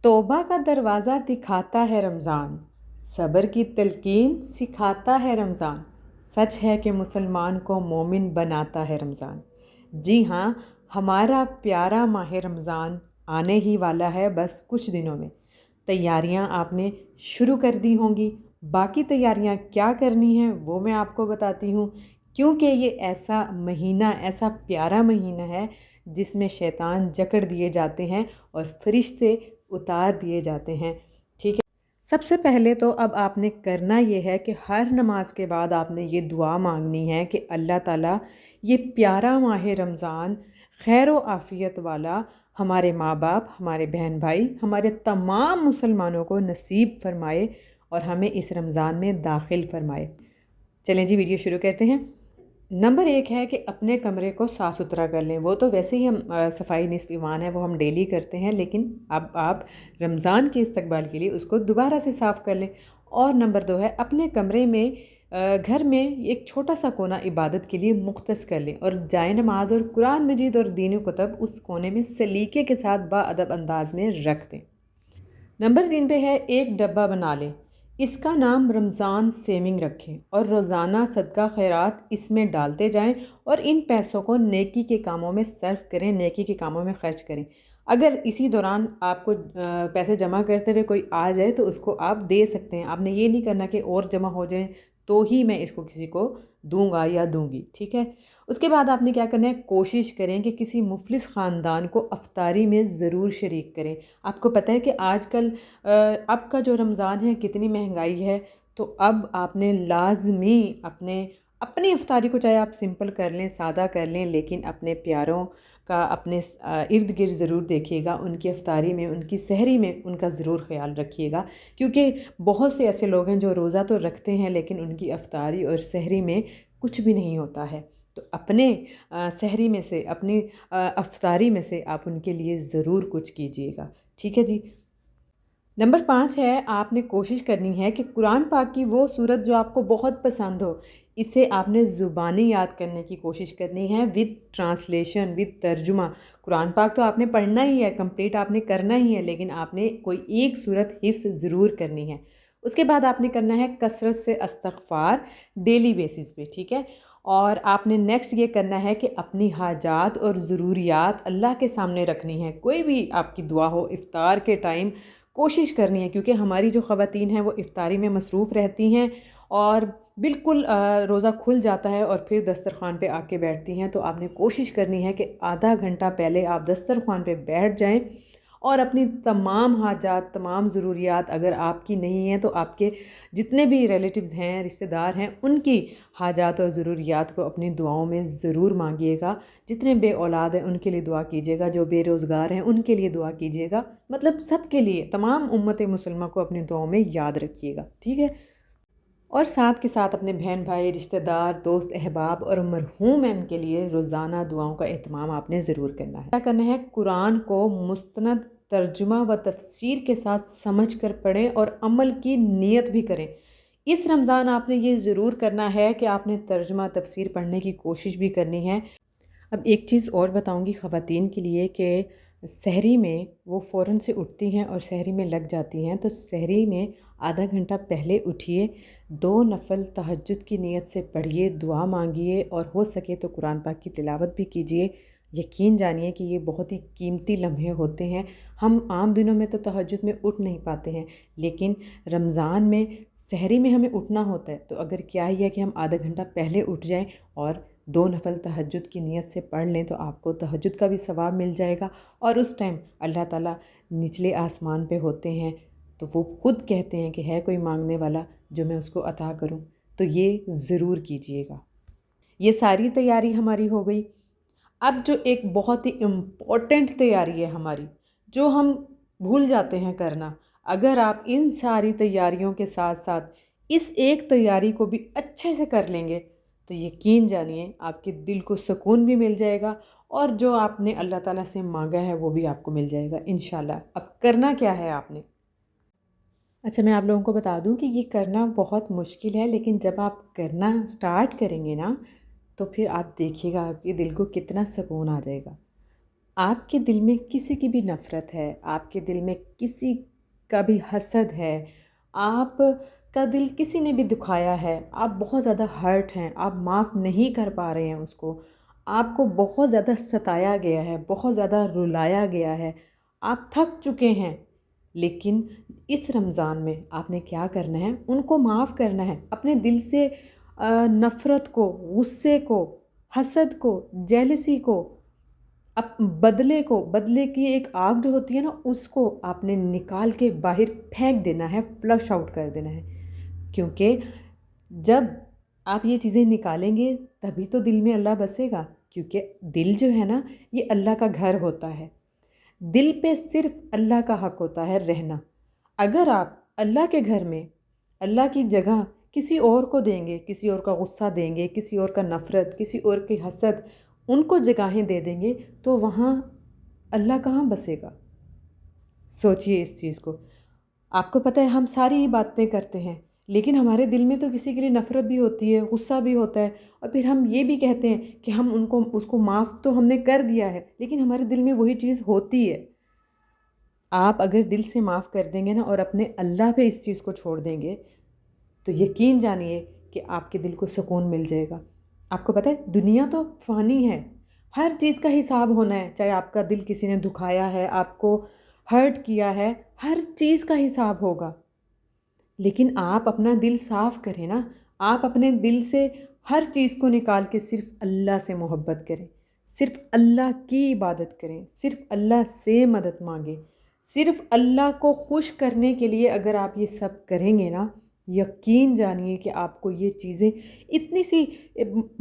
توبہ کا دروازہ دکھاتا ہے رمضان، صبر کی تلقین سکھاتا ہے رمضان، سچ ہے کہ مسلمان کو مومن بناتا ہے رمضان۔ جی ہاں، ہمارا پیارا ماہ رمضان آنے ہی والا ہے بس کچھ دنوں میں۔ تیاریاں آپ نے شروع کر دی ہوں گی، باقی تیاریاں کیا کرنی ہیں وہ میں آپ کو بتاتی ہوں، کیونکہ یہ ایسا مہینہ، ایسا پیارا مہینہ ہے جس میں شیطان جکڑ دیے جاتے ہیں اور فرشتے اتار دیے جاتے ہیں۔ ٹھیک ہے، سب سے پہلے تو اب آپ نے کرنا یہ ہے کہ ہر نماز کے بعد آپ نے یہ دعا مانگنی ہے کہ اللہ تعالیٰ یہ پیارا ماہ رمضان خیر و عافیت والا ہمارے ماں باپ، ہمارے بہن بھائی، ہمارے تمام مسلمانوں کو نصیب فرمائے اور ہمیں اس رمضان میں داخل فرمائے۔ چلیں جی، ویڈیو شروع کرتے ہیں۔ نمبر 1 ہے کہ اپنے کمرے کو صاف ستھرا کر لیں۔ وہ تو ویسے ہی ہم صفائی نصف ایمان ہے، وہ ہم ڈیلی کرتے ہیں، لیکن اب آپ رمضان کے استقبال کے لیے اس کو دوبارہ سے صاف کر لیں۔ اور نمبر 2 ہے اپنے کمرے میں، گھر میں ایک چھوٹا سا کونا عبادت کے لیے مختص کر لیں، اور جائے نماز اور قرآن مجید اور دینی کتب اس کونے میں سلیقے کے ساتھ باادب انداز میں رکھ دیں۔ نمبر 3 پہ ہے ایک ڈبہ بنا لیں، اس کا نام رمضان سیونگ رکھیں اور روزانہ صدقہ خیرات اس میں ڈالتے جائیں اور ان پیسوں کو نیکی کے کاموں میں صرف کریں، نیکی کے کاموں میں خرچ کریں۔ اگر اسی دوران آپ کو پیسے جمع کرتے ہوئے کوئی آ جائے تو اس کو آپ دے سکتے ہیں، آپ نے یہ نہیں کرنا کہ اور جمع ہو جائیں تو ہی میں اس کو کسی کو دوں گا یا دوں گی، ٹھیک ہے۔ اس کے بعد آپ نے کیا کرنا ہے، کوشش کریں کہ کسی مفلس خاندان کو افطاری میں ضرور شریک کریں۔ آپ کو پتہ ہے کہ آج کل اب کا جو رمضان ہے کتنی مہنگائی ہے، تو اب آپ نے لازمی اپنی افطاری کو چاہے آپ سمپل کر لیں، سادہ کر لیں، لیکن اپنے پیاروں کا اپنے ارد گرد ضرور دیکھیے گا، ان کی افطاری میں، ان کی سحری میں ان کا ضرور خیال رکھیے گا، کیونکہ بہت سے ایسے لوگ ہیں جو روزہ تو رکھتے ہیں لیکن ان کی افطاری اور سحری میں کچھ بھی نہیں ہوتا ہے۔ تو اپنے سحری میں سے، اپنی افطاری میں سے آپ ان کے لیے ضرور کچھ کیجیے گا، ٹھیک ہے جی۔ نمبر 5 ہے آپ نے کوشش کرنی ہے کہ قرآن پاک کی وہ سورت جو آپ کو بہت پسند ہو، اسے آپ نے زبانی یاد کرنے کی کوشش کرنی ہے، ود ٹرانسلیشن، ود ترجمہ۔ قرآن پاک تو آپ نے پڑھنا ہی ہے، کمپلیٹ آپ نے کرنا ہی ہے، لیکن آپ نے کوئی ایک سورت حفظ ضرور کرنی ہے۔ اس کے بعد آپ نے کرنا ہے کثرت سے استغفار ڈیلی بیسس پہ، ٹھیک ہے۔ اور آپ نے نیکسٹ یہ کرنا ہے کہ اپنی حاجات اور ضروریات اللہ کے سامنے رکھنی ہے۔ کوئی بھی آپ کی دعا ہو افطار کے ٹائم کوشش کرنی ہے، کیونکہ ہماری جو خواتین ہیں وہ افطاری میں مصروف رہتی ہیں اور بالکل روزہ کھل جاتا ہے اور پھر دسترخوان پہ آ کے بیٹھتی ہیں، تو آپ نے کوشش کرنی ہے کہ آدھا گھنٹہ پہلے آپ دسترخوان پہ بیٹھ جائیں اور اپنی تمام حاجات، تمام ضروریات، اگر آپ کی نہیں ہیں تو آپ کے جتنے بھی ریلیٹیوز ہیں، رشتہ دار ہیں، ان کی حاجات اور ضروریات کو اپنی دعاؤں میں ضرور مانگیے گا۔ جتنے بے اولاد ہیں ان کے لیے دعا کیجیے گا، جو بے روزگار ہیں ان کے لیے دعا کیجیے گا، مطلب سب کے لیے، تمام امت مسلمہ کو اپنی دعاؤں میں یاد رکھیے گا، ٹھیک ہے۔ اور ساتھ کے ساتھ اپنے بہن بھائی، رشتہ دار، دوست احباب اور مرحوم ان کے لیے روزانہ دعاؤں کا اہتمام آپ نے ضرور کرنا ہے۔ کیا کرنا ہے، قرآن کو مستند ترجمہ و تفسیر کے ساتھ سمجھ کر پڑھیں اور عمل کی نیت بھی کریں۔ اس رمضان آپ نے یہ ضرور کرنا ہے کہ آپ نے ترجمہ تفسیر پڑھنے کی کوشش بھی کرنی ہے۔ اب ایک چیز اور بتاؤں گی خواتین کے لیے کہ سحری میں وہ فوراً سے اٹھتی ہیں اور سحری میں لگ جاتی ہیں، تو سحری میں آدھا گھنٹہ پہلے اٹھیے، 2 نفل تہجد کی نیت سے پڑھیے، دعا مانگیے اور ہو سکے تو قرآن پاک کی تلاوت بھی کیجیے۔ یقین جانیے کہ یہ بہت ہی قیمتی لمحے ہوتے ہیں۔ ہم عام دنوں میں تو تہجد میں اٹھ نہیں پاتے ہیں، لیکن رمضان میں سحری میں ہمیں اٹھنا ہوتا ہے، تو اگر کیا ہی ہے کہ ہم آدھا گھنٹہ پہلے اٹھ جائیں اور 2 نفل تہجد کی نیت سے پڑھ لیں، تو آپ کو تہجد کا بھی ثواب مل جائے گا۔ اور اس ٹائم اللہ تعالیٰ نچلے آسمان پہ ہوتے ہیں، تو وہ خود کہتے ہیں کہ ہے کوئی مانگنے والا جو میں اس کو عطا کروں، تو یہ ضرور کیجیے گا۔ یہ ساری تیاری ہماری ہو گئی۔ اب جو ایک بہت ہی امپورٹنٹ تیاری ہے ہماری، جو ہم بھول جاتے ہیں کرنا، اگر آپ ان ساری تیاریوں کے ساتھ ساتھ اس ایک تیاری کو بھی اچھے سے کر لیں گے تو یقین جانیے آپ کے دل کو سکون بھی مل جائے گا، اور جو آپ نے اللہ تعالیٰ سے مانگا ہے وہ بھی آپ کو مل جائے گا انشاءاللہ۔ اب کرنا کیا ہے آپ نے؟ اچھا، میں آپ لوگوں کو بتا دوں کہ یہ کرنا بہت مشکل ہے، لیکن جب آپ کرنا سٹارٹ کریں گے نا تو پھر آپ دیکھیے گا آپ کے دل کو کتنا سکون آ جائے گا۔ آپ کے دل میں کسی کی بھی نفرت ہے، آپ کے دل میں کسی کا بھی حسد ہے، آپ کا دل کسی نے بھی دکھایا ہے، آپ بہت زیادہ ہرٹ ہیں، آپ معاف نہیں کر پا رہے ہیں اس کو بہت زیادہ ستایا گیا ہے، بہت زیادہ رلایا گیا ہے، آپ تھک چکے ہیں، لیکن اس رمضان میں آپ نے کیا کرنا ہے؟ ان کو معاف کرنا ہے، اپنے دل سے نفرت کو، غصے کو، حسد کو، جیلسی کو، بدلے کی ایک آگ جو ہوتی ہے نا، اس کو آپ نے نکال کے باہر پھینک دینا ہے، فلش آؤٹ کر دینا ہے، کیونکہ جب آپ یہ چیزیں نکالیں گے تبھی تو دل میں اللہ بسے گا، کیونکہ دل جو ہے نا یہ اللہ کا گھر ہوتا ہے، دل پہ صرف اللہ کا حق ہوتا ہے رہنا۔ اگر آپ اللہ کے گھر میں اللہ کی جگہ کسی اور کو دیں گے، کسی اور کا غصہ دیں گے، کسی اور کا نفرت، کسی اور کی حسد، ان کو جگہیں دے دیں گے تو وہاں اللہ کہاں بسے گا؟ سوچئے اس چیز کو۔ آپ کو پتہ ہے ہم ساری ہی باتیں کرتے ہیں، لیکن ہمارے دل میں تو کسی کے لیے نفرت بھی ہوتی ہے، غصہ بھی ہوتا ہے، اور پھر ہم یہ بھی کہتے ہیں کہ ہم اس کو معاف تو ہم نے کر دیا ہے، لیکن ہمارے دل میں وہی چیز ہوتی ہے۔ آپ اگر دل سے معاف کر دیں گے نا اور اپنے اللہ پہ اس چیز کو چھوڑ دیں گے تو یقین جانیے کہ آپ کے دل کو سکون مل جائے گا۔ آپ کو پتہ ہے دنیا تو فانی ہے، ہر چیز کا حساب ہونا ہے، چاہے آپ کا دل کسی نے دکھایا ہے، آپ کو ہرٹ کیا ہے، ہر چیز کا حساب ہوگا، لیکن آپ اپنا دل صاف کریں نا، آپ اپنے دل سے ہر چیز کو نکال کے صرف اللہ سے محبت کریں، صرف اللہ کی عبادت کریں، صرف اللہ سے مدد مانگیں، صرف اللہ کو خوش کرنے کے لیے اگر آپ یہ سب کریں گے نا، یقین جانیے کہ آپ کو یہ چیزیں اتنی سی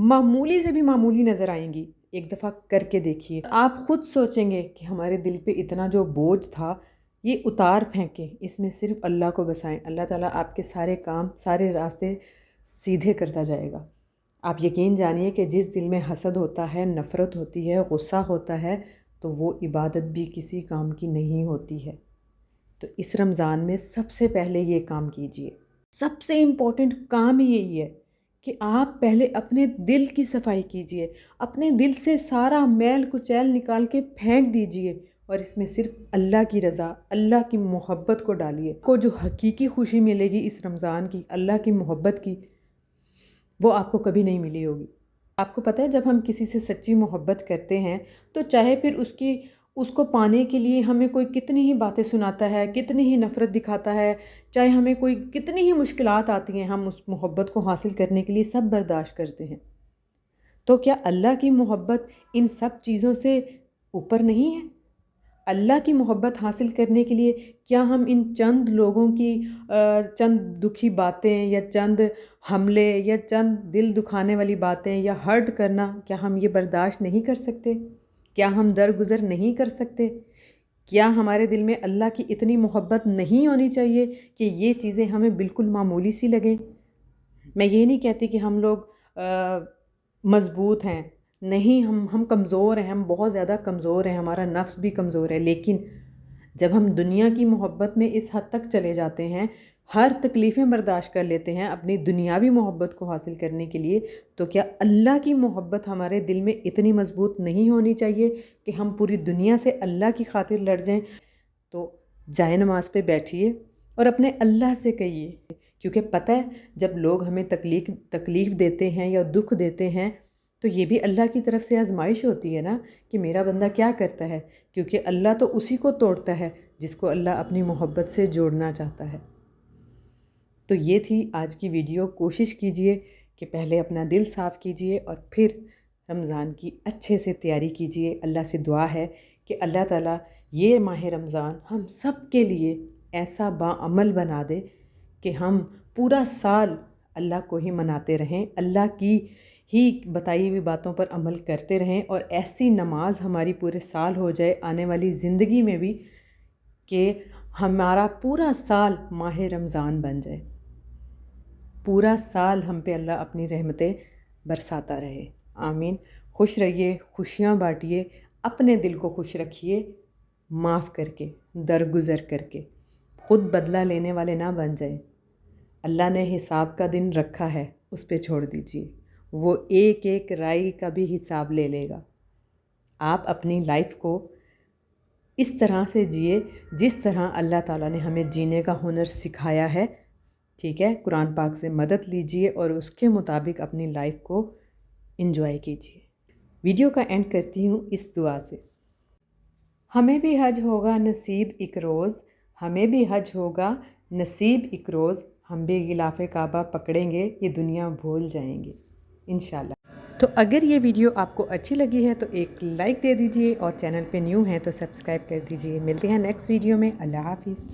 معمولی سے بھی معمولی نظر آئیں گی۔ ایک دفعہ کر کے دیکھیے، آپ خود سوچیں گے کہ ہمارے دل پہ اتنا جو بوجھ تھا یہ اتار پھینکیں، اس میں صرف اللہ کو بسائیں، اللہ تعالیٰ آپ کے سارے کام، سارے راستے سیدھے کرتا جائے گا۔ آپ یقین جانیے کہ جس دل میں حسد ہوتا ہے، نفرت ہوتی ہے، غصہ ہوتا ہے، تو وہ عبادت بھی کسی کام کی نہیں ہوتی ہے۔ تو اس رمضان میں سب سے پہلے یہ کام کیجئے، سب سے امپورٹنٹ کام یہی ہے کہ آپ پہلے اپنے دل کی صفائی کیجئے، اپنے دل سے سارا میل کچیل نکال کے پھینک دیجئے، اور اس میں صرف اللہ کی رضا، اللہ کی محبت کو ڈالیے۔ کو جو حقیقی خوشی ملے گی اس رمضان کی، اللہ کی محبت کی، وہ آپ کو کبھی نہیں ملی ہوگی۔ آپ کو پتہ ہے جب ہم کسی سے سچی محبت کرتے ہیں تو چاہے پھر اس کو پانے کے لیے ہمیں کوئی کتنی ہی باتیں سناتا ہے، کتنی ہی نفرت دکھاتا ہے، چاہے ہمیں کوئی کتنی ہی مشکلات آتی ہیں، ہم اس محبت کو حاصل کرنے کے لیے سب برداشت کرتے ہیں۔ تو کیا اللہ کی محبت ان سب چیزوں سے اوپر نہیں ہے؟ اللہ کی محبت حاصل کرنے کے لیے کیا ہم ان چند لوگوں کی چند دکھی باتیں یا چند حملے یا چند دل دکھانے والی باتیں یا ہرٹ کرنا، کیا ہم یہ برداشت نہیں کر سکتے؟ کیا ہم درگزر نہیں کر سکتے؟ کیا ہمارے دل میں اللہ کی اتنی محبت نہیں ہونی چاہیے کہ یہ چیزیں ہمیں بالکل معمولی سی لگیں؟ میں یہ نہیں کہتی کہ ہم لوگ مضبوط ہیں، نہیں، ہم کمزور ہیں، ہم بہت زیادہ کمزور ہیں، ہمارا نفس بھی کمزور ہے، لیکن جب ہم دنیا کی محبت میں اس حد تک چلے جاتے ہیں، ہر تکلیفیں برداشت کر لیتے ہیں اپنی دنیاوی محبت کو حاصل کرنے کے لیے، تو کیا اللہ کی محبت ہمارے دل میں اتنی مضبوط نہیں ہونی چاہیے کہ ہم پوری دنیا سے اللہ کی خاطر لڑ جائیں؟ تو جائے نماز پہ بیٹھیے اور اپنے اللہ سے کہیے، کیونکہ پتہ ہے جب لوگ ہمیں تکلیف دیتے ہیں یا دکھ دیتے ہیں تو یہ بھی اللہ کی طرف سے آزمائش ہوتی ہے نا، کہ میرا بندہ کیا کرتا ہے، کیونکہ اللہ تو اسی کو توڑتا ہے جس کو اللہ اپنی محبت سے جوڑنا چاہتا ہے۔ تو یہ تھی آج کی ویڈیو۔ کوشش کیجئے کہ پہلے اپنا دل صاف کیجئے اور پھر رمضان کی اچھے سے تیاری کیجئے۔ اللہ سے دعا ہے کہ اللہ تعالیٰ یہ ماہ رمضان ہم سب کے لیے ایسا باعمل بنا دے کہ ہم پورا سال اللہ کو ہی مناتے رہیں، اللہ کی ہی بتائی ہوئی باتوں پر عمل کرتے رہیں، اور ایسی نماز ہماری پورے سال ہو جائے آنے والی زندگی میں بھی کہ ہمارا پورا سال ماہ رمضان بن جائے، پورا سال ہم پہ اللہ اپنی رحمتیں برساتا رہے۔ آمین۔ خوش رہیے، خوشیاں بانٹیے، اپنے دل کو خوش رکھیے، معاف کر کے، درگزر کر کے، خود بدلہ لینے والے نہ بن جائیں۔ اللہ نے حساب کا دن رکھا ہے، اس پہ چھوڑ دیجیے، وہ ایک ایک رائی کا بھی حساب لے لے گا۔ آپ اپنی لائف کو اس طرح سے جیے جس طرح اللہ تعالیٰ نے ہمیں جینے کا ہنر سکھایا ہے، ٹھیک ہے؟ قرآن پاک سے مدد لیجئے اور اس کے مطابق اپنی لائف کو انجوائے کیجئے۔ ویڈیو کا اینڈ کرتی ہوں اس دعا سے، ہمیں بھی حج ہوگا نصیب ایک روز، ہمیں بھی حج ہوگا نصیب ایک روز، ہم بھی غلاف کعبہ پکڑیں گے، یہ دنیا بھول جائیں گے انشاءاللہ۔ تو اگر یہ ویڈیو آپ کو اچھی لگی ہے تو ایک لائک دے دیجئے اور چینل پہ نیو ہیں تو سبسکرائب کر دیجئے۔ ملتے ہیں نیکسٹ ویڈیو میں، اللہ حافظ۔